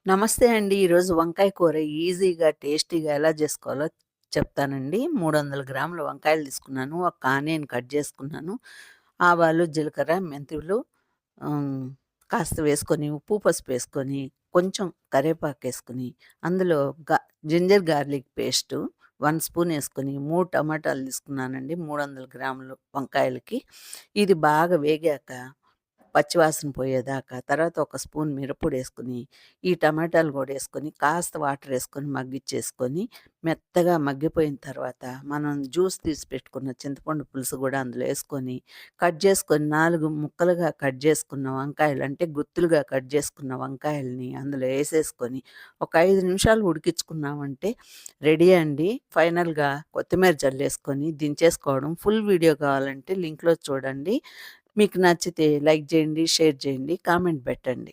నమస్తే అండి. ఈరోజు వంకాయ కూర ఈజీగా, టేస్టీగా ఎలా చేసుకోవాలో చెప్తానండి. 300 గ్రాముల వంకాయలు తీసుకున్నాను. ఒక ఆనియన్ కట్ చేసుకున్నాను. ఆవాలు, జీలకర్ర, మెంతులు హ్మ్, కాస్త వేసుకొని, ఉప్పు, పసుపు వేసుకొని, కొంచెం కరివేపాకేసుకొని, అందులో గ జింజర్ గార్లిక్ పేస్టు 1 స్పూన్ ఏసుకొని, 3 టమాటాలు తీసుకున్నానండి. 300 గ్రాములు వంకాయలకి. ఇది బాగా వేగాక పచ్చివాసన పోయేదాకా, తర్వాత ఒక స్పూన్ మిరప్పొడేసుకొని, ఈ టమాటాలు గూడా యేసుకొని, కాస్త వాటరేసుకొని మగ్గిచ్చేసుకొని, మెత్తగా మగ్గిపోయిన తర్వాత, మనం జ్యూస్ తీసి పెట్టుకున్న చింతపండు పులుసు గూడా అందులో యేసుకొని, కట్ చేసుకొని 4 ముక్కలుగా కట్ చేసుకున్న వంకాయలు, అంటే గుత్తులుగా కట్ చేసుకున్న వంకాయలని అందులో యేసేసుకొని, ఒక 5 నిమిషాలు ఉడికించుకున్నామంటే రెడీ అండి. ఫైనల్‌గా కొత్తిమీర జల్లేసుకొని దించేసుకోవడం. ఫుల్ వీడియో కావాలంటే లింక్‌లో చూడండి. మీకు నచ్చితే లైక్ చేయండి, షేర్ చేయండి, కామెంట్ పెట్టండి.